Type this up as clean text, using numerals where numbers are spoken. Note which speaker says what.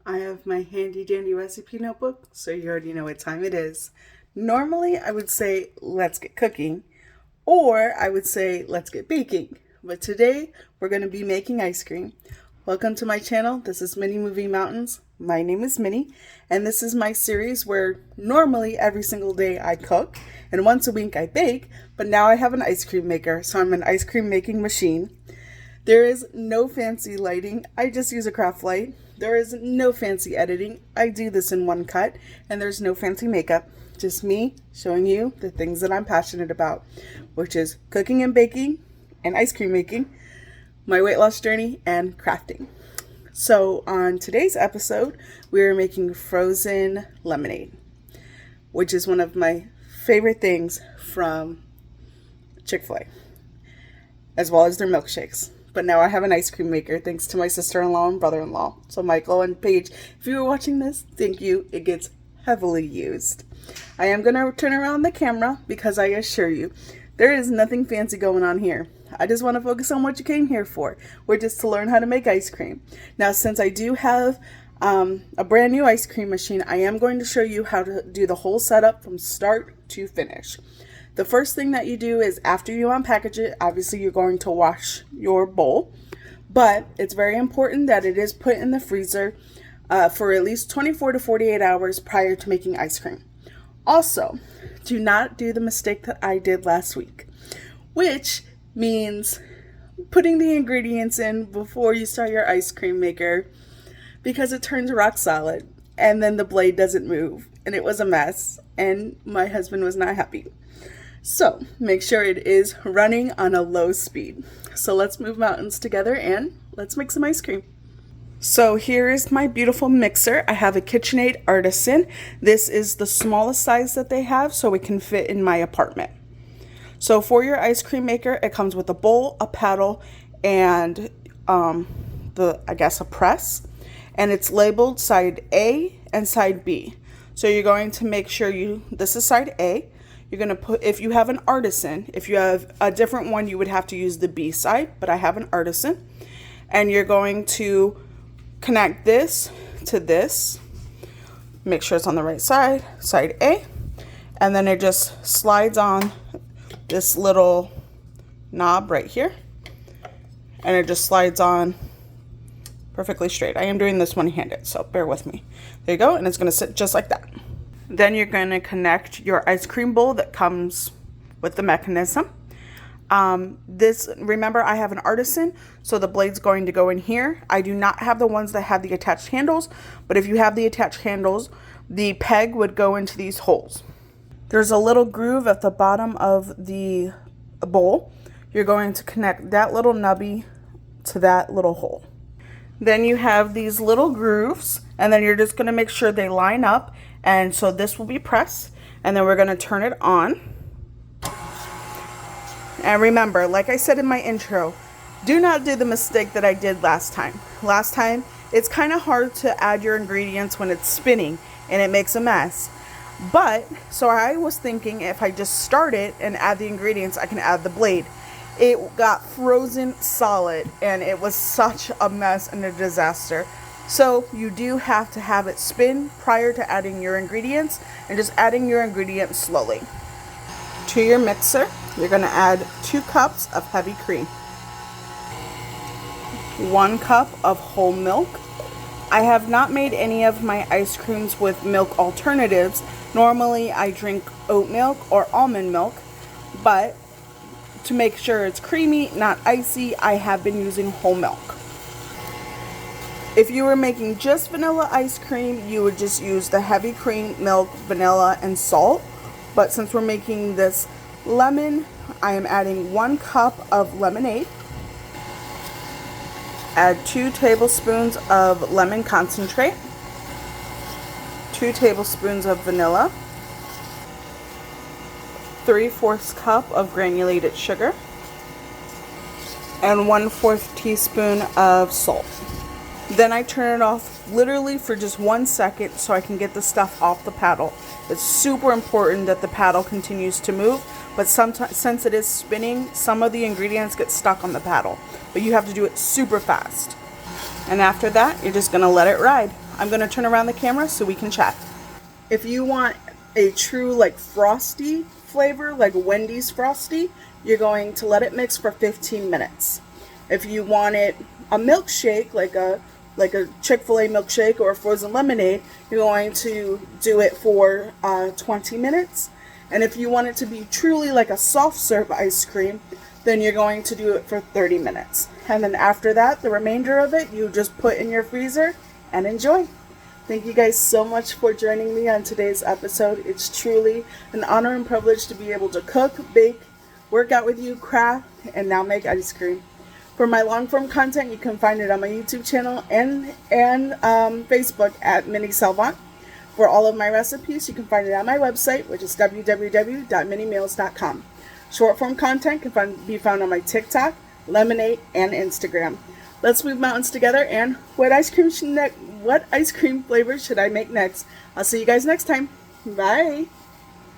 Speaker 1: I have my handy dandy recipe notebook, so you already know what time it is. Normally, I would say, let's get cooking, or I would say, let's get baking. But today, we're going to be making ice cream. Welcome to my channel. This is Minnie Moving Mountains. My name is Minnie, and this is my series where normally every single day I cook, and once a week I bake, but now I have an ice cream maker, so I'm an ice cream making machine. There is no fancy lighting. I just use a craft light. There is no fancy editing. I do this in one cut, and there's no fancy makeup. Just me showing you the things that I'm passionate about, which is cooking and baking and ice cream making, my weight loss journey, and crafting. So on today's episode, we're making frozen lemonade, which is one of my favorite things from Chick-fil-A, as well as their milkshakes. But now I have an ice cream maker thanks to my sister-in-law and brother-in-law. So Michael and Paige, if you were watching this, thank you. It gets heavily used. I am going to turn around the camera because I assure you, there is nothing fancy going on here. I just want to focus on what you came here for, which is to learn how to make ice cream. Now, since I do have a brand new ice cream machine, I am going to show you how to do the whole setup from start to finish. The first thing that you do is after you unpackage it, obviously you're going to wash your bowl, but it's very important that it is put in the freezer for at least 24 to 48 hours prior to making ice cream. Also, do not do the mistake that I did last week, which means putting the ingredients in before you start your ice cream maker because it turns rock solid and then the blade doesn't move and it was a mess and my husband was not happy. So make sure it is running on a low speed. So let's move mountains together and let's make some ice cream. So here is my beautiful mixer. I have a KitchenAid Artisan. This is the smallest size that they have so it can fit in my apartment. So for your ice cream maker, it comes with a bowl, a paddle, and a press. And it's labeled side A and side B. So you're going to make sure this is side A. You're going to put, if you have an Artisan, if you have a different one, you would have to use the B side, but I have an Artisan. And you're going to connect this to this. Make sure it's on the right side, side A. And then it just slides on this little knob right here. And it just slides on perfectly straight. I am doing this one-handed, so bear with me. There you go, and it's going to sit just like that. Then you're going to connect your ice cream bowl that comes with the mechanism. Remember, I have an Artisan, so the blade's going to go in here. I do not have the ones that have the attached handles, but if you have the attached handles, the peg would go into these holes. There's a little groove at the bottom of the bowl. You're going to connect that little nubby to that little hole. Then you have these little grooves, and then you're just going to make sure they line up. And so this will be pressed, and then we're going to turn it on. And remember, like I said in my intro, do not do the mistake that I did last time. Last time, it's kind of hard to add your ingredients when it's spinning and it makes a mess. But, so I was thinking if I just start it and add the ingredients, I can add the blade. It got frozen solid and it was such a mess and a disaster. So you do have to have it spin prior to adding your ingredients and just adding your ingredients slowly. To your mixer, you're going to add 2 cups of heavy cream, 1 cup of whole milk. I have not made any of my ice creams with milk alternatives. Normally I drink oat milk or almond milk, but to make sure it's creamy, not icy, I have been using whole milk. If you were making just vanilla ice cream, you would just use the heavy cream, milk, vanilla, and salt. But since we're making this lemon, I am adding 1 cup of lemonade. Add 2 tablespoons of lemon concentrate, 2 tablespoons of vanilla, 3/4 cup of granulated sugar, and 1/4 teaspoon of salt. Then I turn it off literally for just 1 second so I can get the stuff off the paddle. It's super important that the paddle continues to move, but sometimes, since it is spinning, some of the ingredients get stuck on the paddle. But you have to do it super fast. And after that, you're just gonna let it ride. I'm going to turn around the camera so we can chat. If you want a true like frosty flavor, like Wendy's Frosty, you're going to let it mix for 15 minutes. If you want it a milkshake, like a Chick-fil-A milkshake or a frozen lemonade, you're going to do it for 20 minutes. And if you want it to be truly like a soft serve ice cream, then you're going to do it for 30 minutes. And then after that, the remainder of it, you just put in your freezer and enjoy. Thank you guys so much for joining me on today's episode. It's truly an honor and privilege to be able to cook, bake, work out with you, craft, and now make ice cream. For my long-form content, you can find it on my YouTube channel and Facebook at Minnie Salvant. For all of my recipes, you can find it on my website, which is www.minniemeals.com. Short-form content can be found on my TikTok, Lemonade, and Instagram. Let's move mountains together, and what ice cream flavor should I make next? I'll see you guys next time. Bye!